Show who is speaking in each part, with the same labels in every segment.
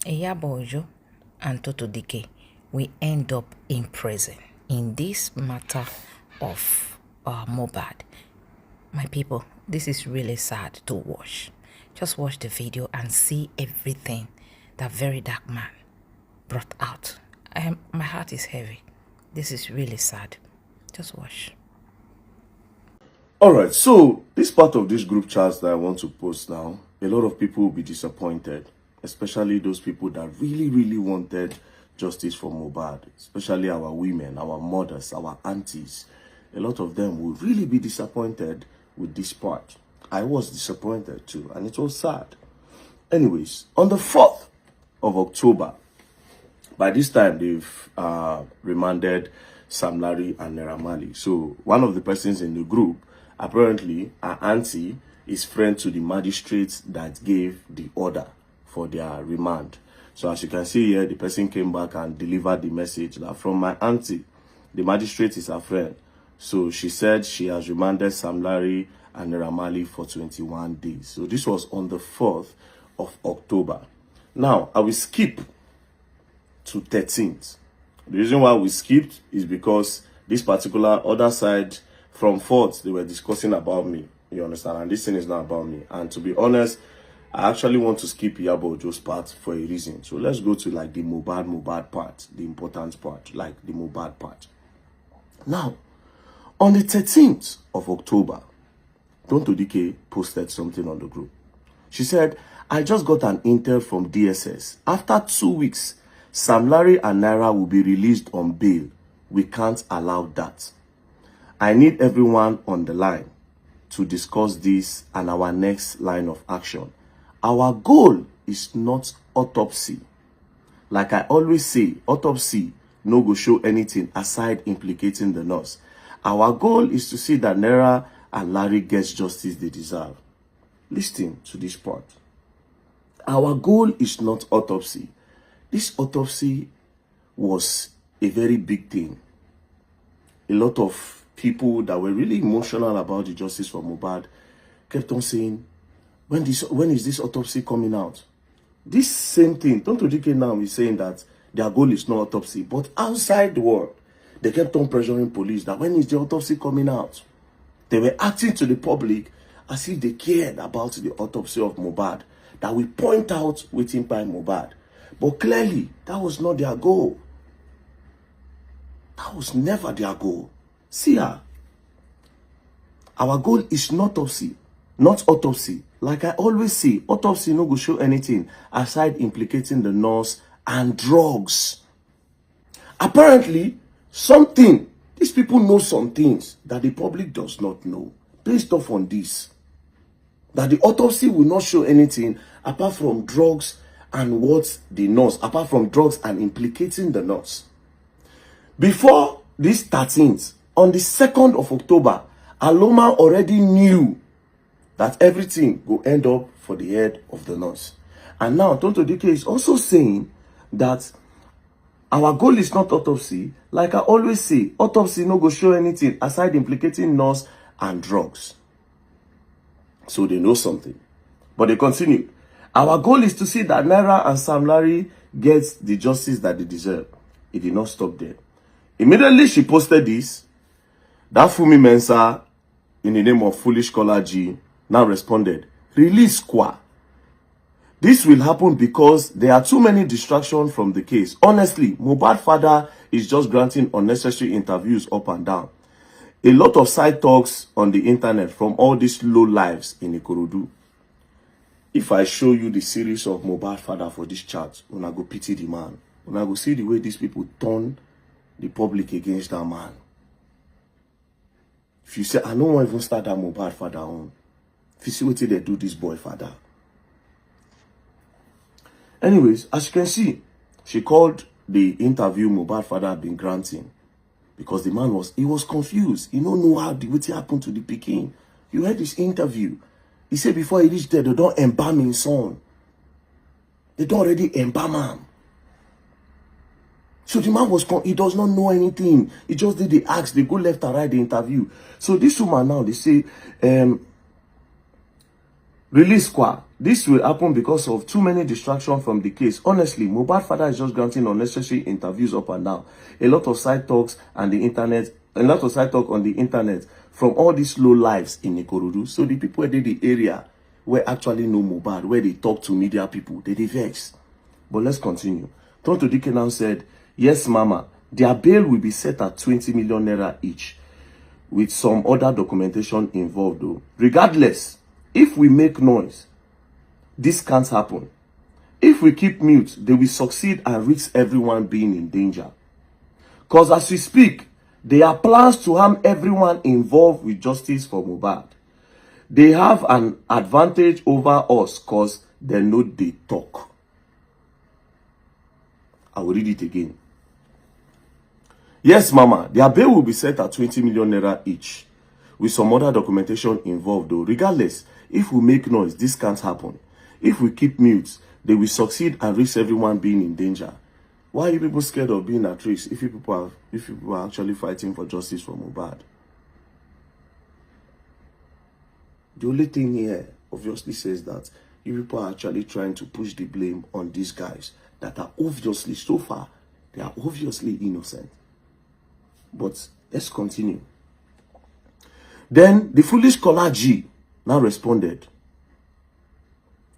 Speaker 1: Iyabo and Tonto Dike will end up in prison in this matter of Mohbad. My people, this is really sad to watch. Just watch the video and see everything that very dark man brought out. My heart is heavy. This is really sad. Just watch.
Speaker 2: All right, so this part of this group chat that I want to post now, a lot of people will be disappointed, especially those people that really wanted justice for Mohbad, especially our women, our mothers, our aunties. A lot of them will really be disappointed with this part. I was disappointed too, and it was sad. Anyways, on the 4th of October, by this time they've remanded Sam Larry and Naira Marley. So one of the persons in the group, apparently her auntie, is friend to the magistrate that gave the order for their remand. So as you can see here, the person came back and delivered the message that from my auntie, the magistrate is her friend. So she said she has remanded Sam Larry and Naira Marley for 21 days. So this was on the 4th of October. Now, I will skip to 13th. The reason why we skipped is because this particular other side from 4th, they were discussing about me. You understand? And this thing is not about me. And to be honest, I actually want to skip Iyabo part for a reason. So let's go to like the Mohbad part, the important part, like the Mohbad part. Now, on the 13th of October, Tonto Dike posted something on the group. She said, I just got an intel from DSS. After 2 weeks, Sam Larry and Naira will be released on bail. We can't allow that. I need everyone on the line to discuss this and our next line of action. Our goal is not autopsy. Like I always say, autopsy no go show anything aside implicating the nurse. Our goal is to see that Naira and Larry gets justice they deserve. Listen to this part. Our goal is not autopsy. This autopsy was a very big thing. A lot of people that were really emotional about the justice for Mohbad kept on saying, when is this autopsy coming out? This same thing, Tonto Dike now is saying that their goal is not autopsy, but outside the world, they kept on pressuring police that when is the autopsy coming out? They were acting to the public as if they cared about the autopsy of Mohbad, that we point out waiting by Mohbad. But clearly, that was not their goal. That was never their goal. See her. Our goal is not autopsy. Not autopsy. Like I always say, autopsy no go show anything aside implicating the nurse and drugs. Apparently, these people know some things that the public does not know. Based off on this, that the autopsy will not show anything apart from drugs and what the nurse, apart from drugs and implicating the nurse. Before this 13th, on the 2nd of October, Aloma already knew that everything will end up for the head of the nurse. And now Tonto Dike is also saying that our goal is not autopsy. Like I always say, autopsy no go show anything aside implicating nurse and drugs. So they know something. But they continue. Our goal is to see that Naira and Sam Larry get the justice that they deserve. It did not stop there. Immediately she posted this, that Fumi Mensa, in the name of Foolish Caller G, now responded, release Kwa. This will happen because there are too many distractions from the case. Honestly, Mohbad father is just granting unnecessary interviews up and down. A lot of side talks on the internet from all these low lives in Ikorodu. If I show you the series of Mohbad father for this chat, when I go pity the man, when I go see the way these people turn the public against that man. If you say, I don't want to even start that Mohbad father on, if you see what they do this boy father. Anyways, as you can see, she called the interview Mohbad father had been granting because the man was confused. He don't know how what happened to the Peking. You heard this interview. He said before he reached there, they don't embalm his son. They don't already embalm him. So the man he does not know anything. He just did the acts. They go left and right the interview. So this woman now, they say, Release Kwa. This will happen because of too many distractions from the case. Honestly, Mohbad father is just granting unnecessary interviews up and down. A lot of side talks and the internet, a lot of side talk on the internet from all these low lives in Ikorodu. So the people in the area where actually know Mohbad, where they talk to media people, they vex. But let's continue. Tonto Dike now said, yes, mama, their bail will be set at 20 million naira each, with some other documentation involved though. Regardless, if we make noise, this can't happen. If we keep mute, they will succeed and risk everyone being in danger. Because as we speak, there are plans to harm everyone involved with justice for Mohbad. They have an advantage over us because they know they talk. I will read it again. Yes, mama, their bail will be set at 20 million naira each, with some other documentation involved though. Regardless, if we make noise, this can't happen. If we keep mute, they will succeed and risk everyone being in danger. Why are you people scared of being at risk if you people are actually fighting for justice for Mohbad? The only thing here obviously says that you people are actually trying to push the blame on these guys that are obviously, so far, they are obviously innocent. But let's continue. Then the foolish caller G now responded.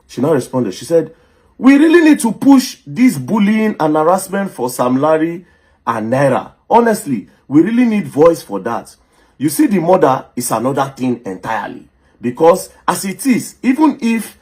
Speaker 2: She said, we really need to push this bullying and harassment for Sam Larry and Naira. Honestly, we really need voice for that. You see, the murder is another thing entirely. Because as it is, even if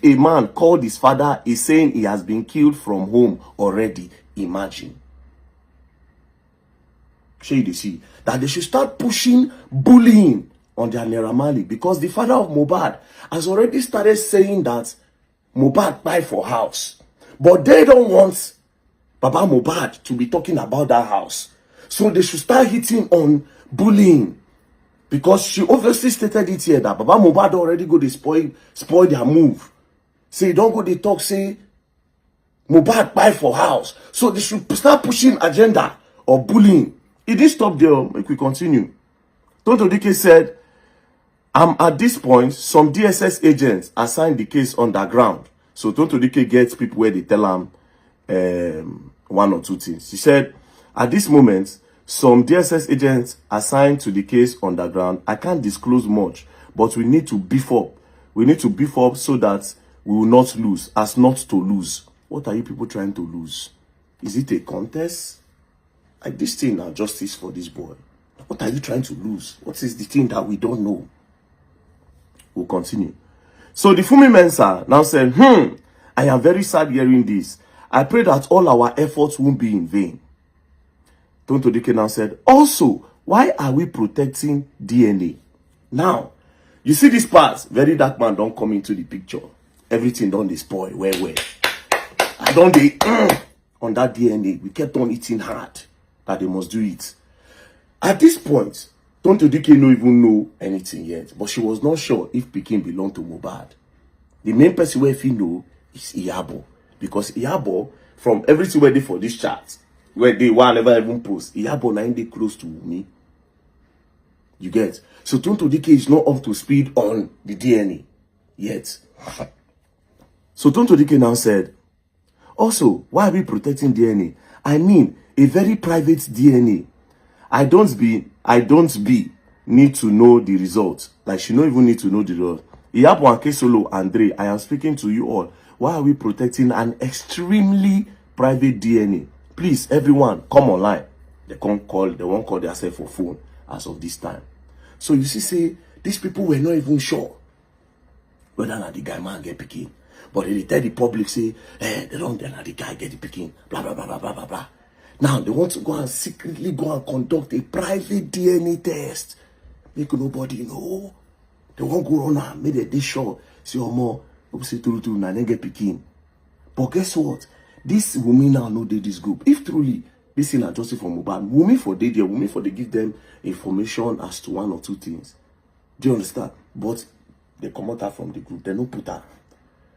Speaker 2: a man called his father is saying he has been killed from home already, imagine. Shady see that they should start pushing bullying on their Naira Marley, because the father of Mohbad has already started saying that Mohbad buy for house, but they don't want Baba Mohbad to be talking about that house. So they should start hitting on bullying, because she obviously stated it here that Baba Mohbad already go to spoil their move. Say don't go they talk say Mohbad buy for house. So they should start pushing agenda of bullying. It didn't stop there. Make we continue. Tonto Dike said, at this point, some DSS agents assigned the case underground. So Tonto Dike gets people where they tell them one or two things. She said, at this moment, some DSS agents assigned to the case underground. I can't disclose much, but we need to beef up. We need to beef up so that we will not lose, as not to lose. What are you people trying to lose? Is it a contest? Like this thing now, justice for this boy. What are you trying to lose? What is the thing that we don't know? We'll continue. So the Fumi Mensa now said, I am very sad hearing this. I pray that all our efforts won't be in vain. Tonto Dike now said, also, why are we protecting DNA? Now, you see this part, very dark man don't come into the picture. Everything done dey spoil, where. I don't dey on that DNA. We kept on eating hard that they must do it. At this point, Tonto Dike no even know anything yet, but she was not sure if Pikin belonged to Mohbad. The main person where if you know is Iyabo, because Iyabo, from everything where they for this chat, where they will never even post, Iyabo na they close to me. You get? So Tonto Dike is not up to speed on the DNA yet. So Tonto Dike now said, also, why are we protecting DNA? I mean, a very private DNA. I don't need to know the results. Like, she don't even need to know the result. Iyabo and Kesolo, Andre, I am speaking to you all. Why are we protecting an extremely private DNA? Please, everyone, come online. They won't call themselves for phone as of this time. So you see, say, these people were not even sure whether or not the guy man get Pikin. But they tell the public, say, they don't tell the guy get the Pikin. Blah, blah, blah, blah, blah, blah, blah. Now, they want to go and secretly go and conduct a private DNA test. Make nobody know. They won't go on and make they sure. See, or more, say true, now they get Pikin. But guess what? This woman now know they this group. If truly this is not justice for Mohbad, women for they there, women for they give them information as to one or two things. Do you understand? But they come out from the group. They don't put her.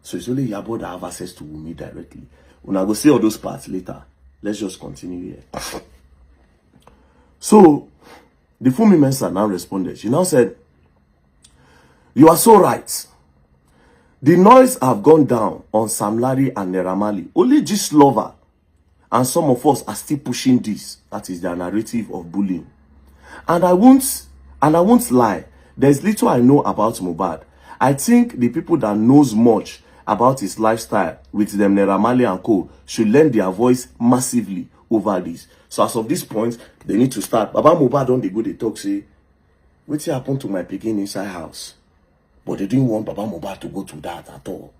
Speaker 2: So it's only Iyabo that have access to me directly. When I go see all those parts later, let's just continue here. So the Fumi Mensa now responded. She now said, you are so right. The noise have gone down on Sam Larry and Naira Marley. Only Gist lover and some of us are still pushing this. That is their narrative of bullying. And I won't lie. There's little I know about Mohbad. I think the people that knows much about his lifestyle with them Naira Marley and co should lend their voice massively over this. So as of this point, they need to start. Baba Mohbad don't they go they talk say, what happened to my pikin inside house? But they didn't want Baba Mohbad to go to that at all.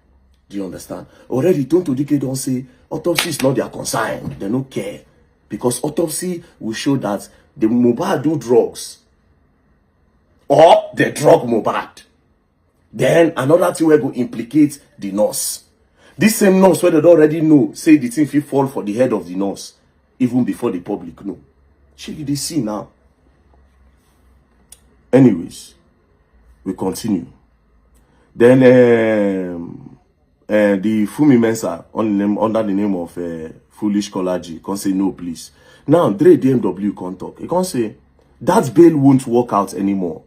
Speaker 2: Do you understand? Already Tonto Dike don't say autopsy is not their concern. They don't care. Because autopsy will show that the Mohbad do drugs. Or they drug Mohbad. Then another thing will go implicate the nurse. This same nurse where they already know, say the thing will fall for the head of the nurse. Even before the public know. Surely they see now. Anyways, we continue. Then the Fumi Mensa under the name of Foolish Collage can say no please. Now Dre DMW can talk. He can say that bail won't work out anymore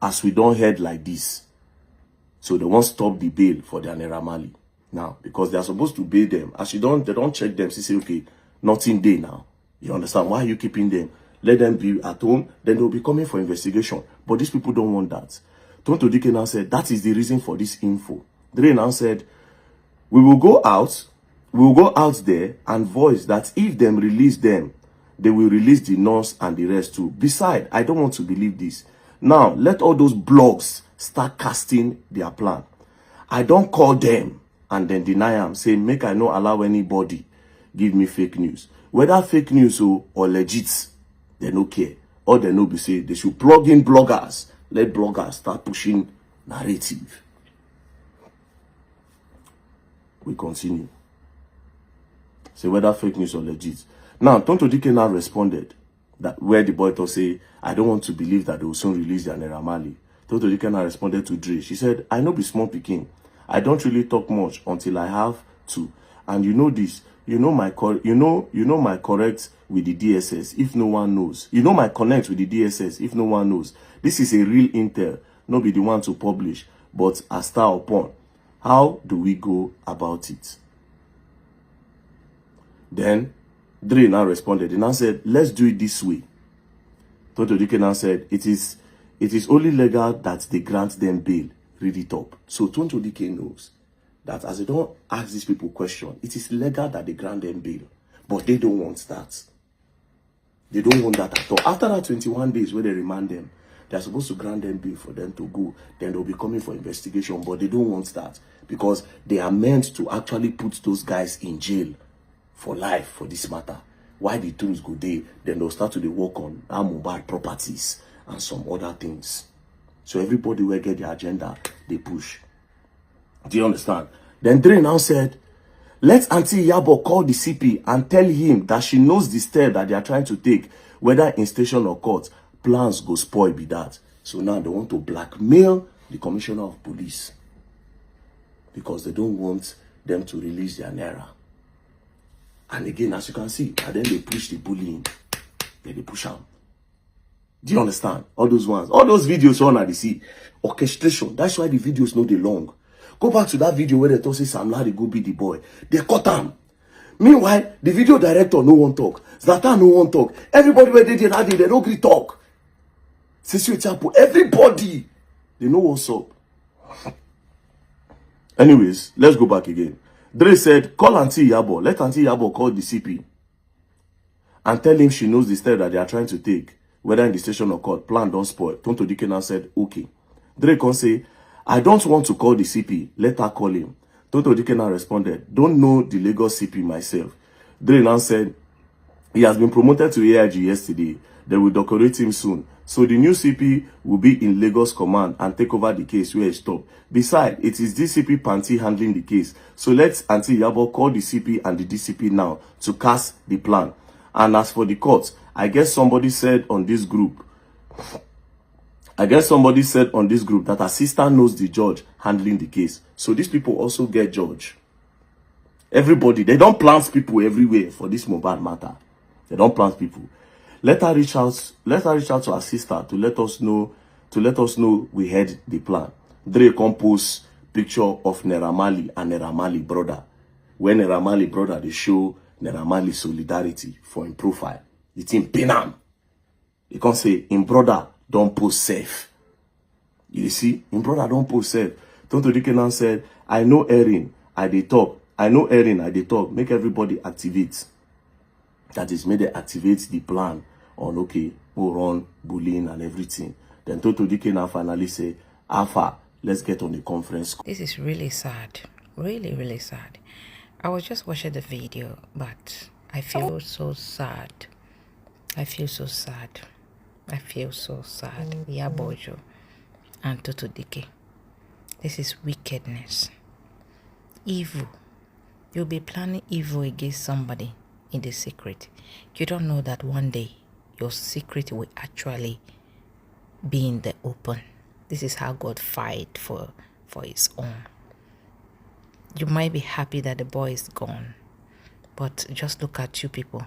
Speaker 2: as we don't head like this. So they won't stop the bail for their Naira Marley. Now, because they are supposed to bail them. As they don't check them, say, okay, nothing day now. You understand? Why are you keeping them? Let them be at home, then they'll be coming for investigation. But these people don't want that. Tonto Dike now said, that is the reason for this info. Dre now said, we will go out there and voice that if them release them, they will release the nurse and the rest too. Besides, I don't want to believe this. Now, let all those blogs start casting their plan. I don't call them and then deny them, say, make I not allow anybody give me fake news. Whether fake news or legit, they no care. Or they no be say, they should plug in bloggers. Let bloggers start pushing narrative. We continue. Say whether fake news or legit. Now, Tonto Dike now responded that where the boy to say, I don't want to believe that they will soon release their Naira Marley. Tonto Dike now responded to Dre. She said, I know be small pikin. I don't really talk much until I have to. And you know this. You know my correct with the DSS if no one knows. You know my connect with the DSS if no one knows. This is a real intel, not be the one to publish, but a star upon. How do we go about it? Then Dre now responded. He now said, let's do it this way. Tonto Dike now said, it is only legal that they grant them bail. Read it up. So Tonto Dike knows that as they don't ask these people questions, it is legal that they grant them bail. But they don't want that. They don't want that at all. After that 21 days where they remand them, they're supposed to grant them bail for them to go. Then they'll be coming for investigation. But they don't want that because they are meant to actually put those guys in jail for life for this matter. Why the tools go there, then they'll start to work on Mohbad properties and some other things. So everybody will get their agenda, they push. Do you understand? Then Dre now said, let Auntie Iyabo call the CP and tell him that she knows the step that they are trying to take, whether in station or court. Plans go spoil be that. So now they want to blackmail the commissioner of police because they don't want them to release their Naira. And again, as you can see, and then they push the bullying. Then they push them. Do you understand? All those ones, all those videos on at the sea. Orchestration. That's why the videos no they long. Go back to that video where they talk say Sam Larry go be the boy. They cut him. Meanwhile, the video director no one talk. Zlatan no one talk. Everybody where they did that day, they don't agree talk. Everybody, they know what's up. Anyways, let's go back again. Dre said, call Auntie Iyabo. Let Auntie Iyabo call the CP and tell him she knows the step that they are trying to take, whether in the station or court. Plan don't spoil. Tonto Dike now said, okay. Dre can say, I don't want to call the CP. Let her call him. Tonto Dike now responded, don't know the Lagos CP myself. Dre now said, he has been promoted to AIG yesterday. They will decorate him soon. So the new CP will be in Lagos Command and take over the case where it stopped. Besides, it is DCP Panty handling the case. So let Auntie Iyabo call the CP and the DCP now to cast the plan. And as for the court, I guess somebody said on this group that her sister knows the judge handling the case. So these people also get judge. Everybody, they don't plant people everywhere for this Mohbad matter. They don't plant people. Let her reach out to her sister to let us know we had the plan. Dre compose picture of Naira Marley and Naira Marley brother. When Naira Marley brother, they show Naira Marley solidarity for him profile. It's in Penam. You can't say, him brother don't post safe. You see, him brother don't post safe. Tonto Dike now said, I know Erin, I dey talk. I know Erin, I dey talk. Make everybody activate. That is, make they activate the plan on, okay, we'll run bullying and everything. Then Tonto Dike now finally say, Alpha, let's get on the conference.
Speaker 1: This is really sad. Really, really sad. I was just watching the video, but I feel so sad. I feel so sad. I feel so sad. Iyabo and Tonto Dike. This is wickedness. Evil. You'll be planning evil against somebody in the secret. You don't know that one day your secret will actually be in the open. This is how God fight for his own. You might be happy that the boy is gone, but just look at you people.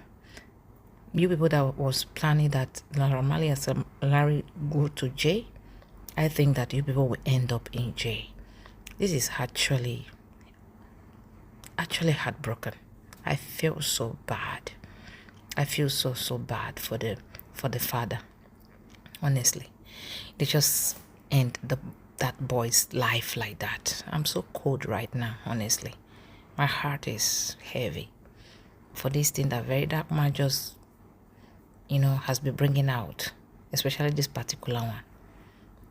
Speaker 1: You people that was planning that Naira Marley and Larry go to jail, I think that you people will end up in jail. This is actually heartbroken. I feel so bad. I feel so bad for the father. Honestly, they just end that boy's life like that. I'm so cold right now. Honestly, my heart is heavy for this thing that very dark man just has been bringing out, especially this particular one.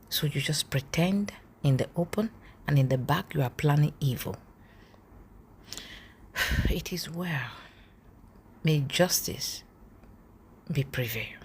Speaker 1: So you just pretend in the open, and in the back you are planning evil. It is well. May justice be prevailed.